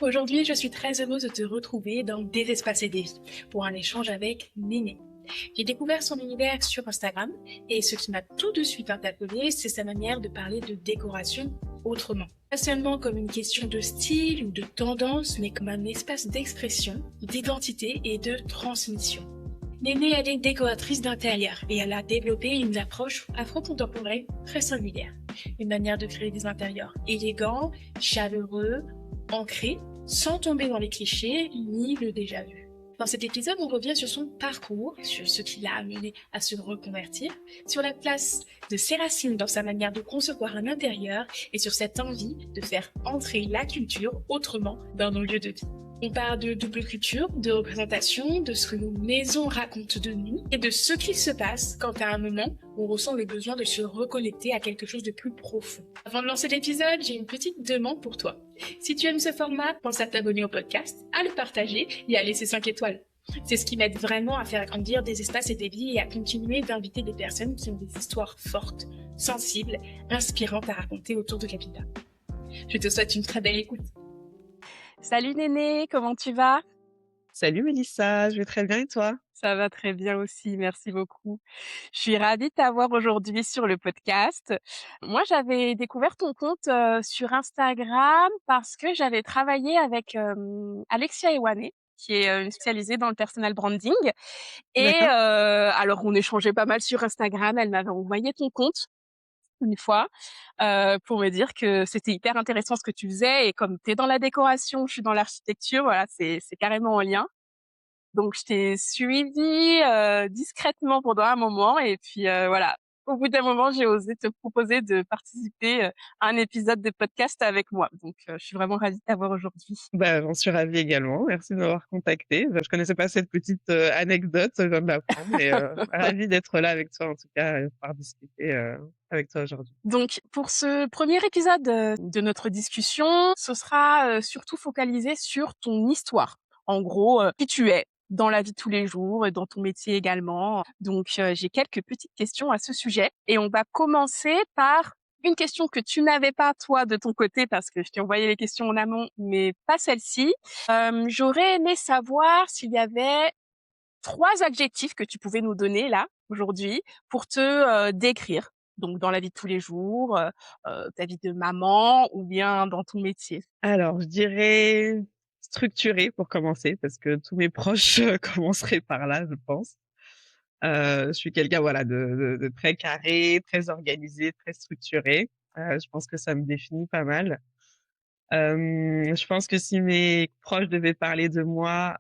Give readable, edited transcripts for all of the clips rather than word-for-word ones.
Aujourd'hui, je suis très heureuse de te retrouver dans Des espaces et des vies pour un échange avec Néné. J'ai découvert son univers sur Instagram et ce qui m'a tout de suite interpellée, c'est sa manière de parler de décoration autrement. Pas seulement comme une question de style ou de tendance, mais comme un espace d'expression, d'identité et de transmission. Néné, elle est décoratrice d'intérieur et elle a développé une approche afro-contemporaine très singulière. Une manière de créer des intérieurs élégants, chaleureux, ancrés, sans tomber dans les clichés ni le déjà vu. Dans cet épisode, on revient sur son parcours, sur ce qui l'a amené à se reconvertir, sur la place de ses racines dans sa manière de concevoir un intérieur et sur cette envie de faire entrer la culture autrement dans nos lieux de vie. On parle de double culture, de représentation, de ce que nos maisons racontent de nous et de ce qui se passe quand à un moment on ressent le besoin de se reconnecter à quelque chose de plus profond. Avant de lancer l'épisode, j'ai une petite demande pour toi. Si tu aimes ce format, pense à t'abonner au podcast, à le partager et à laisser 5 étoiles. C'est ce qui m'aide vraiment à faire grandir des espaces et des vies et à continuer d'inviter des personnes qui ont des histoires fortes, sensibles, inspirantes à raconter autour de Capita. Je te souhaite une très belle écoute. Salut Néné, comment tu vas? Salut Mélissa, je vais très bien et toi? Ça va très bien aussi, merci beaucoup. Je suis ravie de t'avoir aujourd'hui sur le podcast. Moi, j'avais découvert ton compte sur Instagram parce que j'avais travaillé avec Alexia Ewane, qui est une spécialisée dans le personal branding. Et D'accord. alors, on échangeait pas mal sur Instagram. Elle m'avait envoyé ton compte une fois pour me dire que c'était hyper intéressant ce que tu faisais et comme tu es dans la décoration, je suis dans l'architecture, voilà, c'est carrément en lien. Donc je t'ai suivi discrètement pendant un moment et puis voilà, au bout d'un moment, j'ai osé te proposer de participer à un épisode de podcast avec moi. Donc je suis vraiment ravie de t'avoir aujourd'hui. Bah, j'en suis ravie également. Merci de m'avoir contactée. Je connaissais pas cette petite anecdote, je viens de l'apprendre, mais ravie d'être là avec toi en tout cas, et de pouvoir discuter avec toi aujourd'hui. Donc pour ce premier épisode de notre discussion, ce sera surtout focalisé sur ton histoire. En gros, qui tu es dans la vie de tous les jours et dans ton métier également. Donc j'ai quelques petites questions à ce sujet et on va commencer par une question que tu n'avais pas toi de ton côté parce que je t'ai envoyé les questions en amont, mais pas celle-ci. J'aurais aimé savoir s'il y avait 3 adjectifs que tu pouvais nous donner là, aujourd'hui, pour te décrire. Donc dans la vie de tous les jours, ta vie de maman ou bien dans ton métier. Alors, je dirais structuré pour commencer, parce que tous mes proches commenceraient par là, je pense. Je suis quelqu'un, voilà, de très carré, très organisé, très structuré. Je pense que ça me définit pas mal. Je pense que si mes proches devaient parler de moi,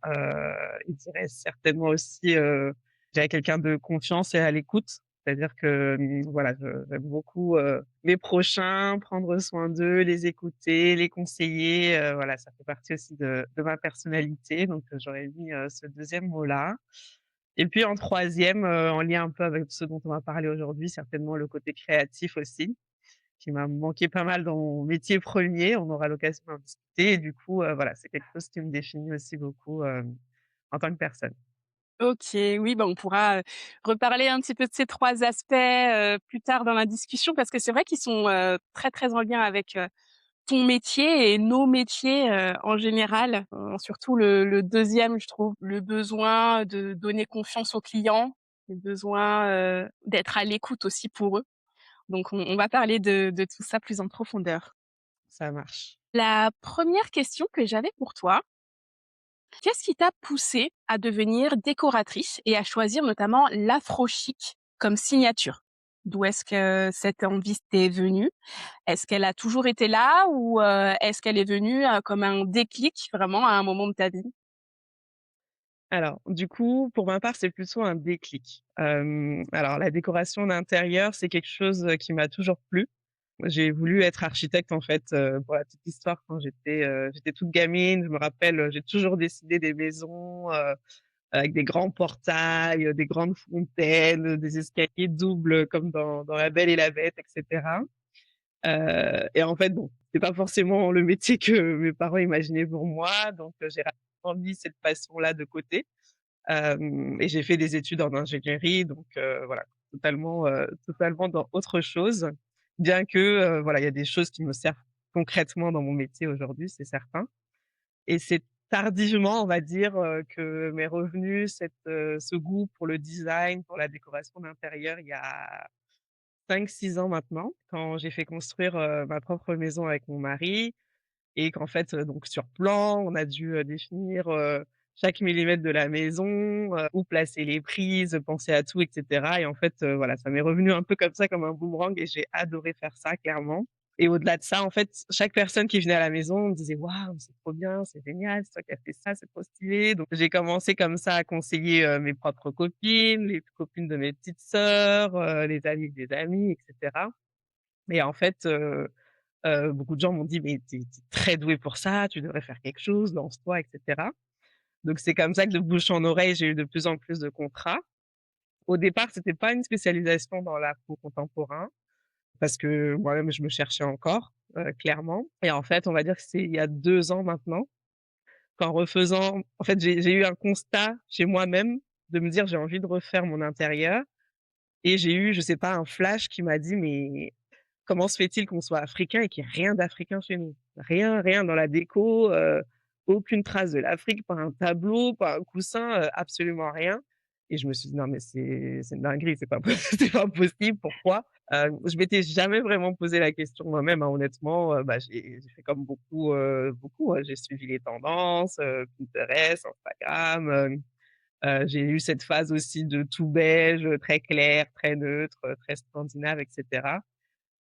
ils diraient certainement aussi, je dirais quelqu'un de confiance et à l'écoute. C'est-à-dire que, voilà, j'aime beaucoup, mes prochains, prendre soin d'eux, les écouter, les conseiller, voilà, ça fait partie aussi de ma personnalité, donc j'aurais mis, ce 2e mot-là. Et puis en 3e, en lien un peu avec ce dont on va parler aujourd'hui, certainement le côté créatif aussi qui m'a manqué pas mal dans mon métier premier. On aura l'occasion d'en discuter et du coup, voilà, c'est quelque chose qui me définit aussi beaucoup, en tant que personne. OK, oui, bah, on pourra reparler un petit peu de ces 3 aspects plus tard dans la discussion parce que c'est vrai qu'ils sont très, très en lien avec ton métier et nos métiers en général. Surtout le 2e, je trouve, le besoin de donner confiance aux clients, le besoin d'être à l'écoute aussi pour eux. Donc on va parler de tout ça plus en profondeur. Ça marche. La première question que j'avais pour toi, qu'est-ce qui t'a poussée à devenir décoratrice et à choisir notamment l'afro-chic comme signature? D'où est-ce que cette envie t'est venue? Est-ce qu'elle a toujours été là ou est-ce qu'elle est venue comme un déclic vraiment à un moment de ta vie? Alors, du coup, pour ma part, c'est plutôt un déclic. Alors la décoration d'intérieur, c'est quelque chose, qui m'a toujours plu. J'ai voulu être architecte, en fait, pour la petite histoire, quand j'étais toute gamine. Je me rappelle, j'ai toujours dessiné des maisons, avec des grands portails, des grandes fontaines, des escaliers doubles comme dans La Belle et la Bête et cetera. Et en fait, bon, c'est pas forcément le métier que mes parents imaginaient pour moi, donc j'ai rapidement mis cette passion-là de côté. Et j'ai fait des études en ingénierie, donc voilà, totalement dans autre chose. Bien que, voilà, il y a des choses qui me servent concrètement dans mon métier aujourd'hui, c'est certain. et c'est tardivement, on va dire, que m'est revenu ce goût pour le design, pour la décoration d'intérieur il y a 5-6 ans maintenant, quand j'ai fait construire, ma propre maison avec mon mari et qu'en fait, donc sur plan, on a dû, définir, chaque millimètre de la maison, où placer les prises, penser à tout et cetera et en fait, voilà, ça m'est revenu un peu comme ça, comme un boomerang et j'ai adoré faire ça clairement et au-delà de ça, en fait, chaque personne qui venait à la maison me disait: «Waouh, c'est trop bien, c'est génial, c'est toi qui as fait ça, c'est trop stylé». Donc j'ai commencé comme ça à conseiller, mes propres copines, les copines de mes petites sœurs, les amis des amis et cetera et en fait, beaucoup de gens m'ont dit: «Mais tu es très douée pour ça, tu devrais faire quelque chose, lance-toi» et cetera. Donc c'est comme ça que de bouche en oreille, j'ai eu de plus en plus de contrats. Au départ, c'était pas une spécialisation dans l'art contemporain parce que moi-même je me cherchais encore, clairement et en fait, on va dire que c'est il y a 2 ans maintenant qu'en refaisant en fait, j'ai eu un constat chez moi-même de me dire: «J'ai envie de refaire mon intérieur» et j'ai eu, je sais pas, un flash qui m'a dit: «Mais comment se fait-il qu'on soit africain et qu'il y ait rien d'africain chez nous? Rien, rien dans la déco, aucune trace de l'Afrique, pas un tableau, pas un coussin, absolument rien et je me suis dit: «Non mais c'est une dinguerie, c'est pas po c'est pas possible, pourquoi?» Je m'étais jamais vraiment posé la question moi-même, hein, honnêtement, bah, j'ai fait comme beaucoup, j'ai suivi les tendances, Pinterest, Instagram, j'ai eu cette phase aussi de tout beige, très clair, très neutre, très scandinave et cetera.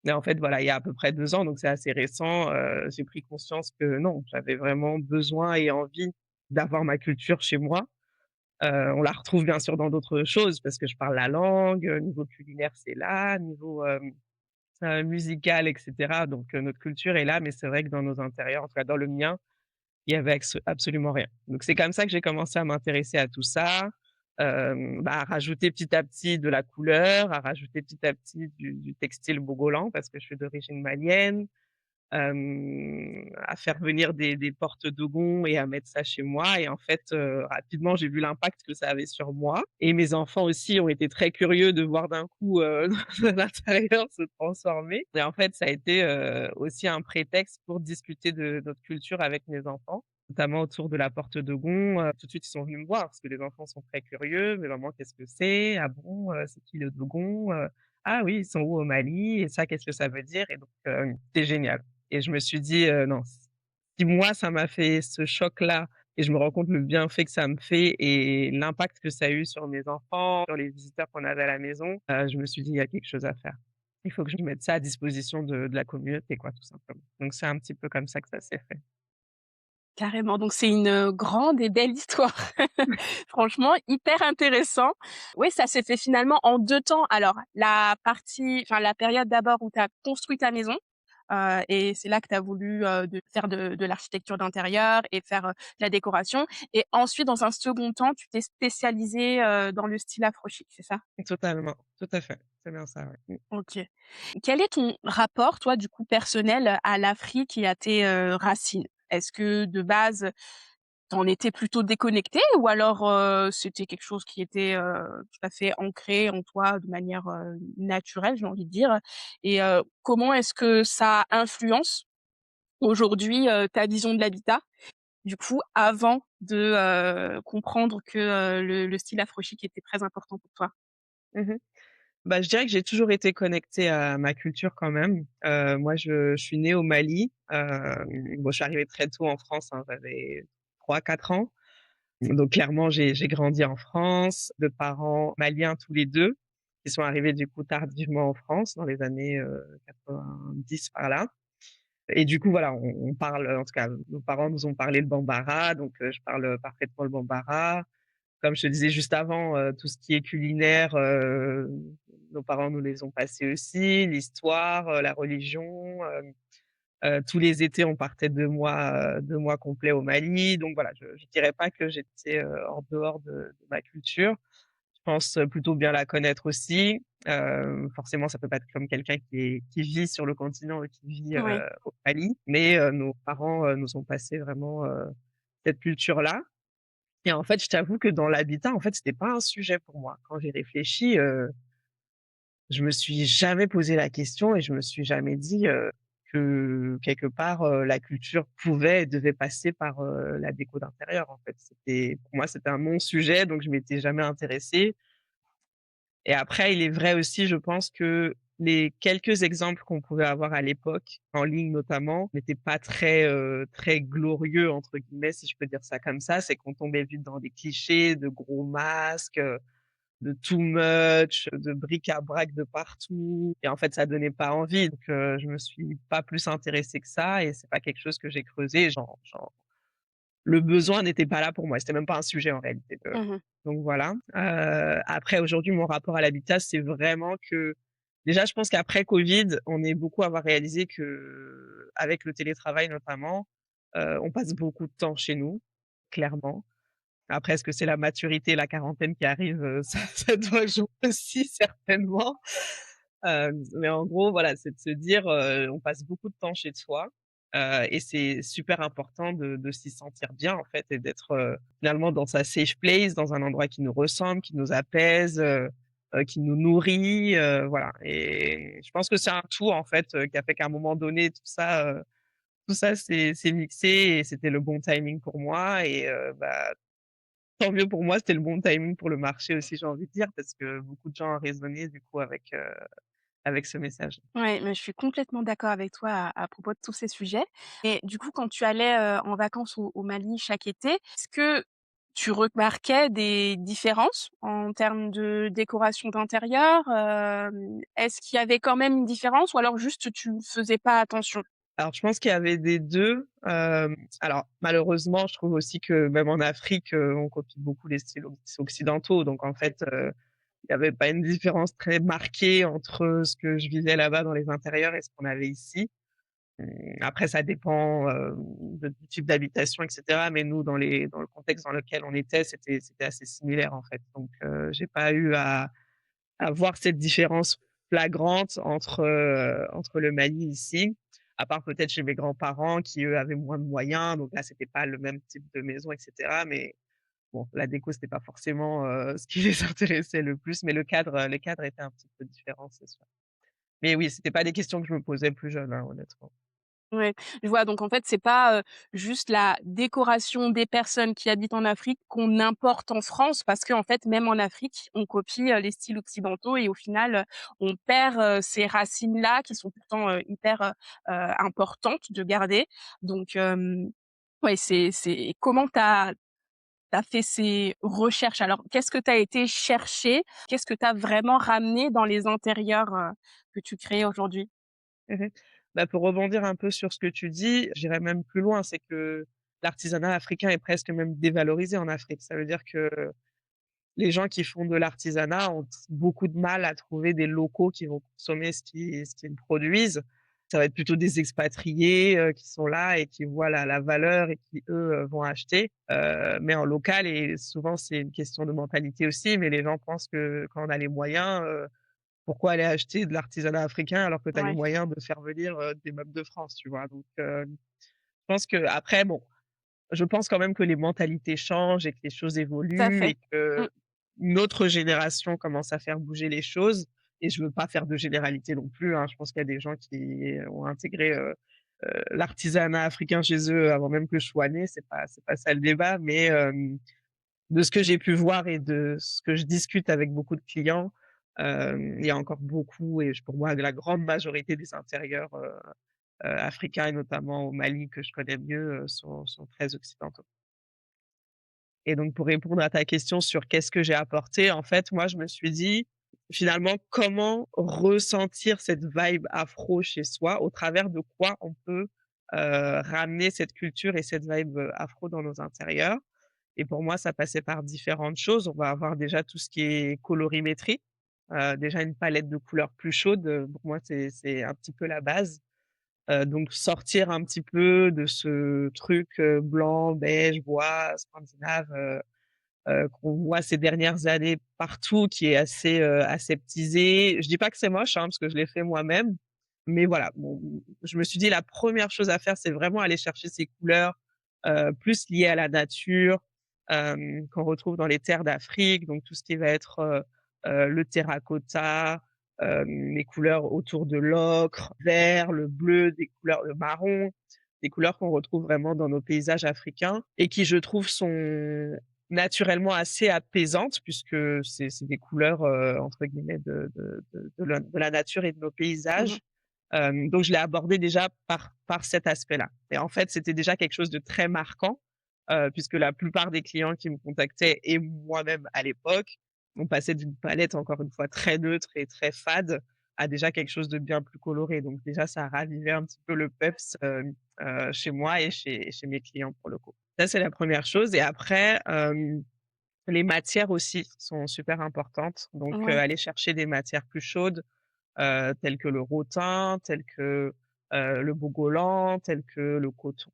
Mais en fait, voilà, il y a à peu près 2 ans, donc c'est assez récent, j'ai pris conscience que non, j'avais vraiment besoin et envie d'avoir ma culture chez moi. On la retrouve bien sûr dans d'autres choses parce que je parle la langue, niveau culinaire, c'est là, niveau, musical et cetera, donc notre culture est là, mais c'est vrai que dans nos intérieurs, en tout cas dans le mien, il y avait absolument rien. Donc c'est comme ça que j'ai commencé à m'intéresser à tout ça, bah, à rajouter petit à petit de la couleur, à rajouter petit à petit du textile bogolan parce que je suis d'origine malienne, à faire venir des portes Dogon et à mettre ça chez moi et en fait, rapidement, j'ai vu l'impact que ça avait sur moi et mes enfants aussi ont été très curieux de voir d'un coup, l'intérieur se transformer et en fait, ça a été, aussi un prétexte pour discuter de notre culture avec mes enfants, notamment autour de la porte Dogon, tout de suite, ils sont venus me voir parce que les enfants sont très curieux: «Mais maman, qu'est-ce que c'est? Ah bon, c'est qui le Dogon? Ah oui, ils sont où au Mali? Et ça, qu'est-ce que ça veut dire?» et donc, c'était génial. Et je me suis dit: «Non, si moi ça m'a fait ce choc-là et je me rends compte le bienfait que ça me fait et l'impact que ça a eu sur mes enfants, sur les visiteurs qu'on avait à la maison», je me suis dit: «Il y a quelque chose à faire. Il faut que je mette ça à disposition de la communauté quoi, tout simplement». Donc c'est un petit peu comme ça que ça s'est fait. Carrément, donc c'est une, grande et belle histoire. Franchement, hyper intéressant. Oui, ça s'est fait finalement en 2 temps. Alors la période d'abord où tu as construit ta maison, et c'est là que tu as voulu, de faire de l'architecture d'intérieur et faire, de la décoration et ensuite dans un second temps, tu t'es spécialisée, dans le style afro chic, c'est ça? Totalement, tout à fait, c'est bien ça, ouais. OK. Quel est ton rapport, toi, du coup, personnel, à l'Afrique et à tes, racines? Est-ce que de base, tu en étais plutôt déconnectée ou alors, c'était quelque chose qui était, tout à fait ancré en toi de manière, naturelle, j'ai envie de dire? Et comment est-ce que ça influence aujourd'hui, ta vision de l'habitat, du coup, avant de, comprendre que, le style afro chic était très important pour toi? Mmh. Bah, je dirais que j'ai toujours été connectée à ma culture quand même. Moi, je suis née au Mali. Bon, je suis arrivée très tôt en France, hein, j'avais 3-4 ans. Donc clairement, j'ai grandi en France, de parents maliens tous les 2, qui sont arrivés du coup tardivement en France dans les années, 90 par là. Et du coup, voilà, on parle, en tout cas, nos parents nous ont parlé le bambara, donc je parle parfaitement le bambara. Comme je te disais juste avant, tout ce qui est culinaire, nos parents nous les ont passés aussi, l'histoire, la religion, tous les étés, on partait 2 mois complets au Mali. Donc voilà, je dirais pas que j'étais, en dehors de ma culture. Je pense, plutôt bien la connaître aussi. Forcément, ça peut pas être comme quelqu'un qui vit sur le continent et qui vit, Oui. au Mali. Mais, nos parents, nous ont passé vraiment, cette culture-là. Et en fait, je t'avoue que dans l'habitat, en fait, c'était pas un sujet pour moi. Quand j'ai réfléchi, je me suis jamais posé la question et je me suis jamais dit, que quelque part, la culture pouvait et devait passer par, la déco d'intérieur, en fait. Pour moi, c'était un non-sujet, donc je m'étais jamais intéressée. Et après, il est vrai aussi, je pense que les quelques exemples qu'on pouvait avoir à l'époque, en ligne notamment, n'étaient pas très «glorieux» entre guillemets, si je peux dire ça comme ça. C'est qu'on tombait vite dans des clichés de gros masques, de too much, de bric-à-brac de partout et en fait, ça donnait pas envie. Donc je me suis pas plus intéressée que ça et c'est pas quelque chose que j'ai creusé. Le besoin n'était pas là pour moi. C'était même pas un sujet en réalité, Mmh. donc voilà. Après aujourd'hui, mon rapport à l'habitat, c'est vraiment que déjà, je pense qu'après covid, on est beaucoup à avoir réalisé qu'avec le télétravail notamment, on passe beaucoup de temps chez nous, clairement. Après, est-ce que c'est la maturité, la quarantaine qui arrive? Ça doit jouer aussi certainement. Mais en gros, voilà, c'est de se dire, on passe beaucoup de temps chez soi, et c'est super important de s'y sentir bien, en fait et d'être, finalement dans sa safe place, dans un endroit qui nous ressemble, qui nous apaise, qui nous nourrit, voilà et je pense que c'est un tout, en fait, qui a fait qu'à un moment donné, tout ça s'est mixé et c'était le bon timing pour moi et bah, tant mieux pour moi, c'était le bon timing pour le marché aussi, j'ai envie de dire, parce que beaucoup de gens ont résonné du coup avec ce message. Ouais, mais je suis complètement d'accord avec toi à propos de tous ces sujets et du coup, quand tu allais, en vacances au Mali chaque été, est-ce que tu remarquais des différences en termes de décoration d'intérieur? Est-ce qu'il y avait quand même une différence ou alors juste tu faisais pas attention? Alors je pense qu'il y avait des 2. Alors malheureusement, je trouve aussi que même en Afrique, on copie beaucoup les styles occidentaux, donc en fait, il y avait pas une différence très marquée entre ce que je vivais là-bas dans les intérieurs et ce qu'on avait ici. Après ça dépend, du type d'habitation et cetera, mais nous dans le contexte dans lequel on était, c'était assez similaire en fait, donc j'ai pas eu à voir cette différence flagrante entre le Mali ici, à part peut-être chez mes grands-parents qui, eux, avaient moins de moyens, donc là, c'était pas le même type de maison et cetera, mais bon, la déco, c'était pas forcément, ce qui les intéressait le plus, mais le cadre était un petit peu différent, c'est sûr. Mais oui, c'était pas des questions que je me posais plus jeune, hein, honnêtement. Ouais, je vois donc en fait, c'est pas, juste la décoration des personnes qui habitent en Afrique qu'on importe en France parce qu'en fait, même en Afrique, on copie, les styles occidentaux et au final, on perd, ces racines-là qui sont pourtant, hyper, importantes de garder. Donc ouais, c'est comment tu as fait ces recherches? Alors, qu'est-ce que tu as été chercher? Qu'est-ce que tu as vraiment ramené dans les intérieurs, que tu crées aujourd'hui? Mmh. Bah, pour rebondir un peu sur ce que tu dis, j'irais même plus loin, c'est que l'artisanat africain est presque même dévalorisé en Afrique. Ça veut dire que les gens qui font de l'artisanat ont beaucoup de mal à trouver des locaux qui vont consommer ce qu'ils produisent. Ça va être plutôt des expatriés, qui sont là et qui voient la valeur et qui, eux, vont acheter. Mais en local et souvent c'est une question de mentalité aussi, mais les gens pensent que quand on a les moyens, pourquoi aller acheter de l'artisanat africain alors que tu as les Ouais, moyens de faire venir, des meubles de France, tu vois? Donc, je pense qu'après bon, je pense quand même que les mentalités changent et que les choses tout à évoluent fait. et que Mmh. notre génération commence à faire bouger les choses et je veux pas faire de généralité non plus, hein. Je pense qu'il y a des gens qui ont intégré, l'artisanat africain chez eux avant même que je sois née, c'est pas ça le débat, mais de ce que j'ai pu voir et de ce que je discute avec beaucoup de clients, il y a encore beaucoup et pour moi la grande majorité des intérieurs, africains et notamment au Mali que je connais mieux, sont très occidentaux. Et donc pour répondre à ta question sur qu'est-ce que j'ai apporté, en fait, moi, je me suis dit, finalement, comment ressentir cette vibe afro chez soi? Au travers de quoi on peut, ramener cette culture et cette vibe, afro dans nos intérieurs? Et pour moi, ça passait par différentes choses. On va avoir déjà tout ce qui est colorimétrie, déjà une palette de couleurs plus chaude, pour moi, c'est un petit peu la base. Donc sortir un petit peu de ce truc, blanc, beige, bois, scandinave, qu'on voit ces dernières années partout, qui est assez, aseptisé. Je dis pas que c'est moche, hein, parce que je l'ai fait moi-même, mais voilà, bon, je me suis dit: «La première chose à faire, c'est vraiment aller chercher ces couleurs, plus liées à la nature, qu'on retrouve dans les terres d'Afrique», donc tout ce qui va être, le terracotta, les couleurs autour de l'ocre, vert, le bleu, des couleurs, le marron, des couleurs qu'on retrouve vraiment dans nos paysages africains et qui, je trouve, sont naturellement assez apaisantes puisque c'est des couleurs, entre guillemets de la nature et de nos Mmh. paysages. Donc je l'ai abordé déjà par cet aspect-là et en fait, c'était déjà quelque chose de très marquant, puisque la plupart des clients qui me contactaient et moi-même à l'époque, on passait d'une palette encore une fois très neutre et très fade à déjà quelque chose de bien plus coloré. Donc déjà, ça a ravivé un petit peu le peps, chez moi et chez mes clients pour le coup. Ça, c'est la première chose et après, les matières aussi sont super importantes. Donc, Ouais. aller chercher des matières plus chaudes, tels que le rotin, tels que, le bogolan, tels que le coton,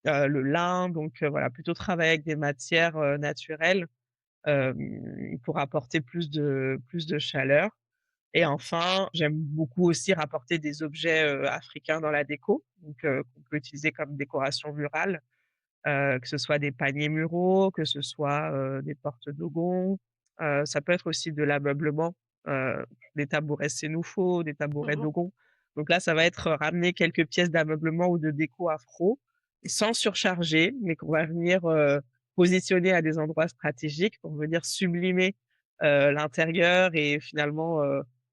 le lin. Donc, voilà, plutôt travailler avec des matières, naturelles, pour apporter plus de chaleur et enfin, j'aime beaucoup aussi rapporter des objets, africains dans la déco, donc, qu'on peut utiliser comme décoration murale, que ce soit des paniers muraux, que ce soit, des portes dogons, ça peut être aussi de l'ameublement, heu, des tabourets sénoufo, des tabourets Mmh mh. dogons. Donc là, ça va être, ramener quelques pièces d'ameublement ou de déco afro, sans surcharger, mais qu'on va venir, positionner à des endroits stratégiques pour venir sublimer, l'intérieur et finalement,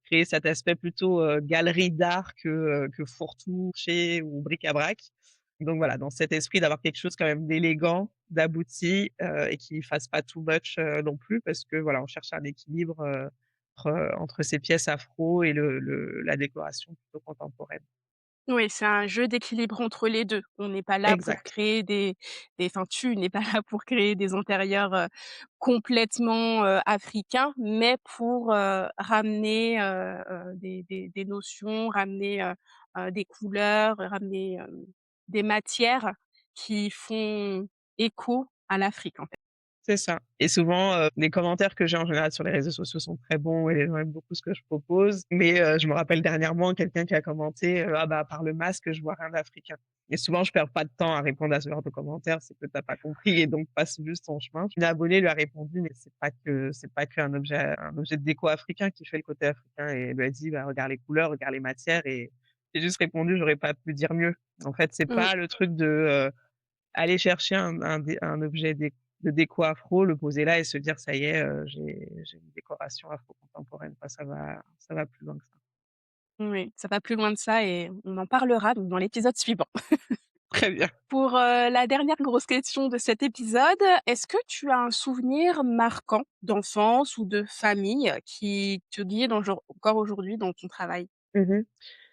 créer cet aspect plutôt, galerie d'art que fourre-tout, chez ou bric-à-brac. Donc voilà, dans cet esprit d'avoir quelque chose quand même d'élégant, d'abouti, et qui fasse pas too much, non plus parce que voilà, on cherche un équilibre, entre ces pièces afro et le la décoration plutôt contemporaine. Oui, c'est un jeu d'équilibre entre les 2. On n'est pas là pour Exact. créer des enfin, tu n'es pas là pour créer des intérieurs, complètement, africains, mais pour, ramener, des notions, ramener, des couleurs, ramener, des matières qui font écho à l'Afrique, en fait. C'est ça et souvent, les commentaires que j'ai en général sur les réseaux sociaux sont très bons et les gens aiment beaucoup ce que je propose. Mais, je me rappelle dernièrement quelqu'un qui a commenté, «Ah bah, à part le masque, je vois rien d'africain» et souvent je perds pas de temps à répondre à ce genre de commentaires, c'est que tu as pas compris et donc passe juste ton chemin. Une abonnée lui a répondu: «Mais c'est pas qu'un objet de déco africain qui fait le côté africain» et elle lui a dit: «Bah, regarde les couleurs, regarde les matières» et j'ai juste répondu: «J'aurais pas pu dire mieux». En fait, c'est Mmh. pas le truc de, aller chercher un objet de déco afro, le poser là et se dire: «Ça y est, j'ai une décoration afro contemporaine», quoi. Ça va plus loin que ça. Oui, ça va plus loin de ça et on en parlera donc dans l'épisode suivant. Très bien. Pour, la dernière grosse question de cet épisode, est-ce que tu as un souvenir marquant d'enfance ou de famille qui te guide encore aujourd'hui dans ton travail? Mmh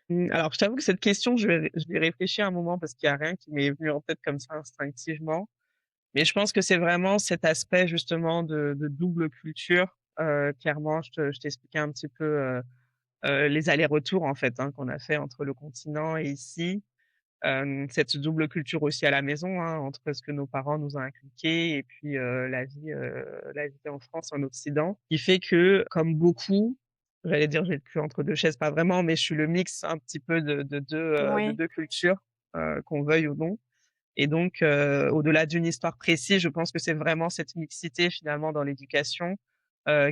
mh. Alors je t'avoue que cette question, je vais y réfléchir un moment parce qu'il y a rien qui m'est venu en tête comme ça instinctivement. Mais je pense que c'est vraiment cet aspect justement de double culture. Clairement, je t'expliquais un petit peu, les allers-retours en fait, hein, qu'on a fait entre le continent et ici. Cette double culture aussi à la maison, hein, entre ce que nos parents nous ont inculqué et puis, la vie en France, en Occident, qui fait que, comme beaucoup, j'allais dire j'ai le cul entre 2 chaises, pas vraiment, mais je suis le mix un petit peu de Ouais. 2 cultures, qu'on veuille ou non et donc, au-delà d'une histoire précise, je pense que c'est vraiment cette mixité finalement dans l'éducation,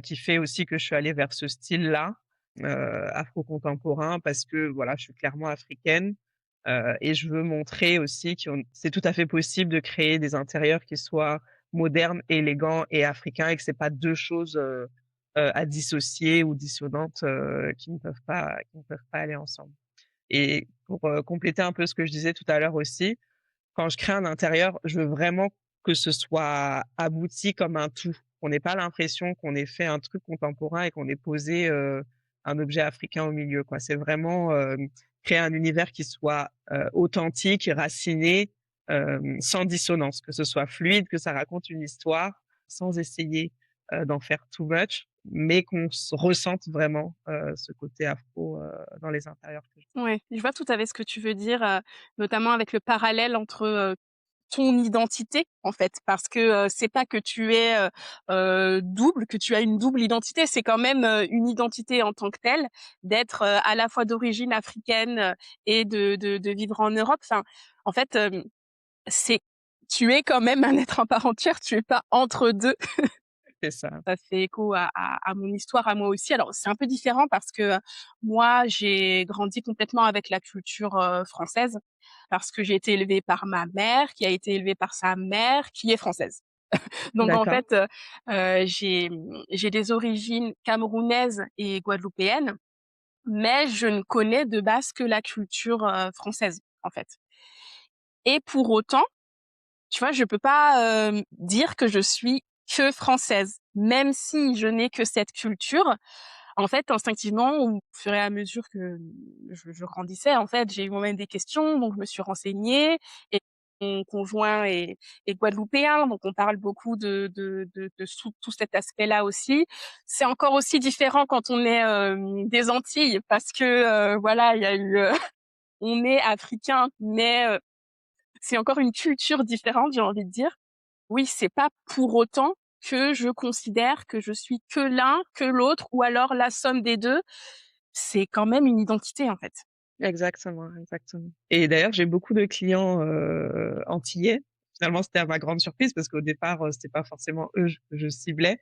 qui fait aussi que je suis allée vers ce style-là, afro-contemporain parce que voilà, je suis clairement africaine, et je veux montrer aussi qu'on c'est tout à fait possible de créer des intérieurs qui soient modernes, élégants et africains et que c'est pas 2 choses, à dissocier ou dissonantes, qui ne peuvent pas aller ensemble et pour, compléter un peu ce que je disais tout à l'heure aussi, quand je crée un intérieur, je veux vraiment que ce soit abouti comme un tout. On n'ait pas l'impression qu'on ait fait un truc contemporain et qu'on ait posé, un objet africain au milieu, quoi. C'est vraiment, créer un univers qui soit, authentique, raciné, sans dissonance, que ce soit fluide, que ça raconte une histoire, sans essayer, d'en faire too much, mais qu'on ressente vraiment, ce côté afro, dans les intérieurs que je Ouais, je vois tout à fait ce que tu veux dire, notamment avec le parallèle entre, ton identité, en fait. Parce que, c'est pas que tu es, double, que tu as une double identité, c'est quand même, une identité en tant que telle, d'être, à la fois d'origine africaine, et de vivre en Europe. Enfin, en fait, c'est tu es quand même un être à part entière, tu es pas entre 2. C'est ça. Ça fait écho à mon histoire, à moi aussi. Alors, c'est un peu différent parce que moi, j'ai grandi complètement avec la culture française, parce que j'ai été élevée par ma mère, qui a été élevée par sa mère, qui est française. Donc, en D'accord. fait, j'ai des origines camerounaises et guadeloupéennes, mais je ne connais de base que la culture française, en fait. Et pour autant, tu vois, je peux pas dire que je suis que française, même si je n'ai que cette culture. En fait, instinctivement, au fur et à mesure que je grandissais, en fait, j'ai eu moi-même des questions, donc je me suis renseignée. Et mon conjoint est guadeloupéen, donc on parle beaucoup de tout cet aspect-là aussi. C'est encore aussi différent quand on est des Antilles, parce que voilà, il y a eu, on est africain, mais c'est encore une culture différente, j'ai envie de dire. Oui, c'est pas pour autant que je considère que je suis que l'un, que l'autre, ou alors la somme des 2. C'est quand même une identité, en fait. Exactement, exactement. Et d'ailleurs, j'ai beaucoup de clients, antillais. Finalement, c'était à ma grande surprise parce qu'au départ, c'était pas forcément eux que je ciblais,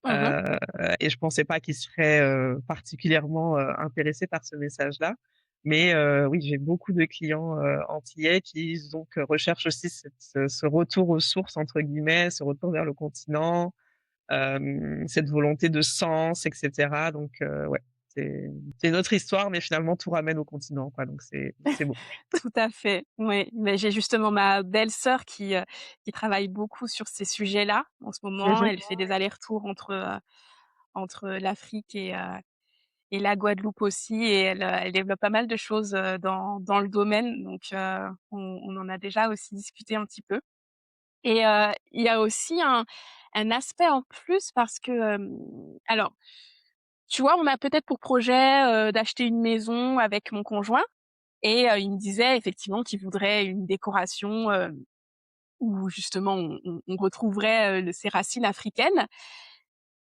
Mmh mh. heu et je pensais pas qu'ils seraient, particulièrement, intéressés par ce message-là. Mais oui, j'ai beaucoup de clients, antillais qui donc recherchent aussi ce «retour aux sources» entre guillemets, ce retour vers le continent, cette volonté de sens et cetera. Donc ouais, c'est c'est une autre histoire, mais finalement tout ramène au continent, quoi, donc c'est beau. Tout à fait, oui. Mais j'ai justement ma belle-sœur qui travaille beaucoup sur ces sujets-là, en ce moment. Mmh. Elle fait des allers-retours entre l'Afrique et la Guadeloupe aussi, et elle développe pas mal de choses, dans le domaine. Donc on en a déjà aussi discuté un petit peu. Et il y a aussi un aspect en plus parce que, alors, tu vois, on a peut-être pour projet, d'acheter une maison avec mon conjoint, et il me disait effectivement qu'il voudrait une décoration, où justement on retrouverait, ses racines africaines.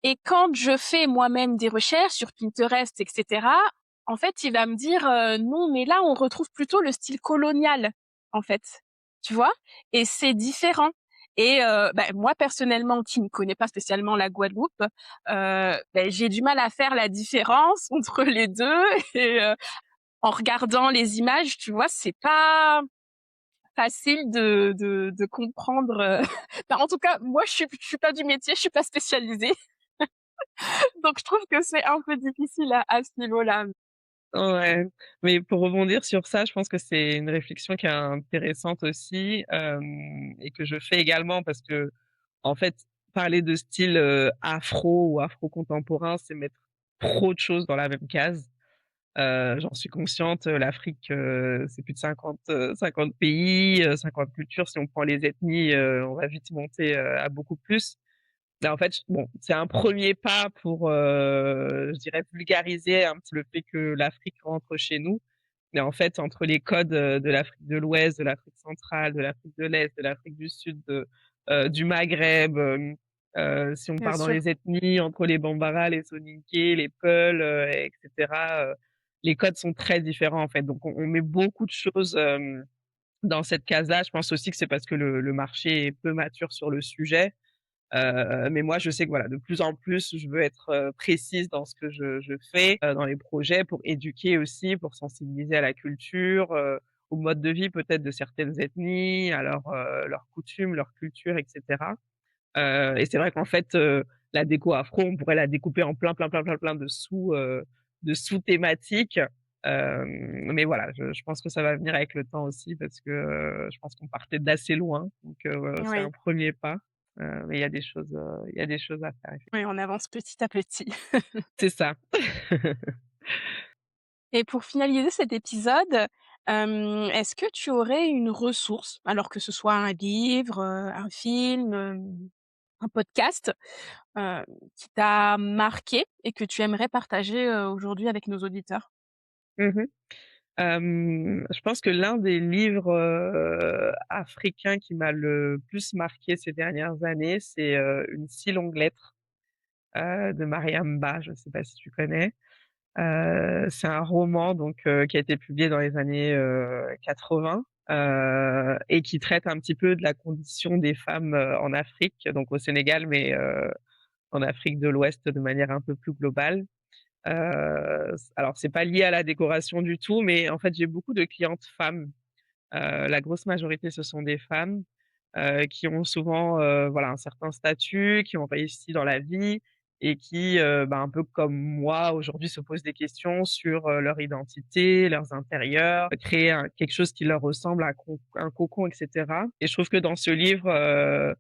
Et quand je fais moi-même des recherches sur Pinterest et cetera, en fait, il va me dire: «Non, mais là, on retrouve plutôt le style colonial, en fait». Tu vois? Et c'est différent. Et moi, personnellement, qui ne connais pas spécialement la Guadeloupe, j'ai du mal à faire la différence entre les 2. Et en regardant les images, tu vois, c'est pas facile de comprendre, en tout cas, moi, je suis pas du métier, je suis pas spécialisée. Donc je trouve que c'est un peu difficile à ce niveau-là. Ouais, mais pour rebondir sur ça, je pense que c'est une réflexion qui est intéressante aussi, et que je fais également parce que en fait, parler de style, afro ou afro-contemporain, c'est mettre trop de choses dans la même case. J'en suis consciente, l'Afrique, c'est plus de 50 pays, 50 cultures. Si on prend les ethnies, on va vite monter, à beaucoup plus. Mais en fait, bon, c'est un premier pas pour, je dirais vulgariser un petit le fait que l'Afrique rentre chez nous. Mais en fait, entre les codes, de l'Afrique de l'Ouest, de l'Afrique centrale, de l'Afrique de l'Est, de l'Afrique du Sud, du Maghreb, si on Bien part dans sûr. les ethnies, entre les Bambara, les Soninké, les Peuls, et cetera, les codes sont très différents, en fait. Donc on met beaucoup de choses, dans cette case-là. Je pense aussi que c'est parce que le marché est peu mature sur le sujet. Mais moi, je sais que voilà, de plus en plus, je veux être, précise dans ce que je fais, dans les projets pour éduquer aussi, pour sensibiliser à la culture, au mode de vie peut-être de certaines ethnies, à leurs coutumes, leur culture et cetera. Et c'est vrai qu'en fait, la déco afro, on pourrait la découper en plein, plein, plein, plein, plein de sous-thématiques. Mais voilà, je pense que ça va venir avec le temps aussi parce que, je pense qu'on partait d'assez loin. Donc, c'est un Oui, premier pas, mais il y a des choses à faire effectivement. oui, on avance petit à petit. C'est ça. Et pour finaliser cet épisode, est-ce que tu aurais une ressource, alors que ce soit un livre, un film, un podcast, heu, qui t'a marqué et que tu aimerais partager, aujourd'hui avec nos auditeurs? Mmh. Je pense que l'un des livres, africains qui m'a le plus marqué ces dernières années, c'est, Une si longue lettre, de Mariam Ba, je ne sais pas si tu connais? C'est un roman donc qui a été publié dans les années, 80, et qui traite un petit peu de la condition des femmes, en Afrique, donc au Sénégal, mais en Afrique de l'Ouest de manière un peu plus globale. Alors c'est pas lié à la décoration du tout, mais en fait, j'ai beaucoup de clientes femmes. La grosse majorité, ce sont des femmes, qui ont souvent, voilà, un certain statut, qui ont réussi dans la vie et qui, un peu comme moi aujourd'hui, se posent des questions sur, leur identité, leurs intérieurs, créer quelque chose qui leur ressemble, un cocon et cetera. Et je trouve que dans ce livre,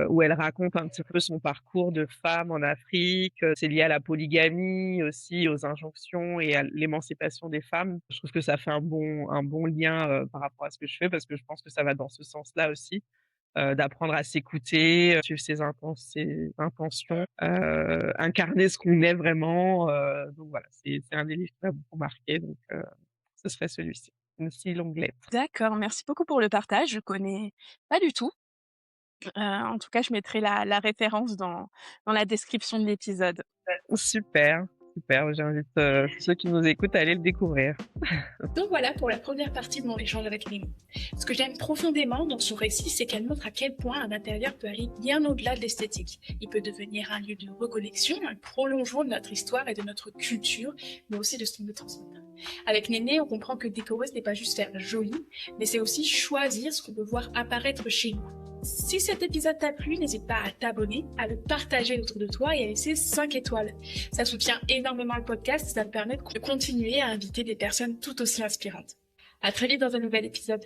où elle raconte un petit peu son parcours de femme en Afrique, c'est lié à la polygamie aussi, aux injonctions et à l'émancipation des femmes. Je trouve que ça fait un bon lien, par rapport à ce que je fais parce que je pense que ça va dans ce sens-là aussi, d'apprendre à s'écouter, suivre ses intentions, incarner ce qu'on est vraiment, donc voilà, c'est un des livres qui m'a beaucoup marqué donc ce serait celui-ci. Une si longue lettre. D'accord, merci beaucoup pour le partage. Je connais pas du tout. En tout cas, je mettrai la référence dans la description de l'épisode. Super, super, j'invite, tous ceux qui nous écoutent à aller le découvrir. Donc voilà pour la première partie de mon échange avec Némi. Ce que j'aime profondément dans son récit, c'est qu'elle montre à quel point un intérieur peut aller bien au-delà de l'esthétique. Il peut devenir un lieu de reconnexion, un prolongement de notre histoire et de notre culture, mais aussi de ce qu'on veut transmettre. Avec Néné, on comprend que décorer, ce n'est pas juste faire joli, mais c'est aussi choisir ce qu'on veut voir apparaître chez nous. Si cet épisode t'a plu, n'hésite pas à t'abonner, à le partager autour de toi et à laisser 5 étoiles. Ça soutient énormément le podcast et ça me permet de continuer à inviter des personnes tout aussi inspirantes. À très vite dans un nouvel épisode.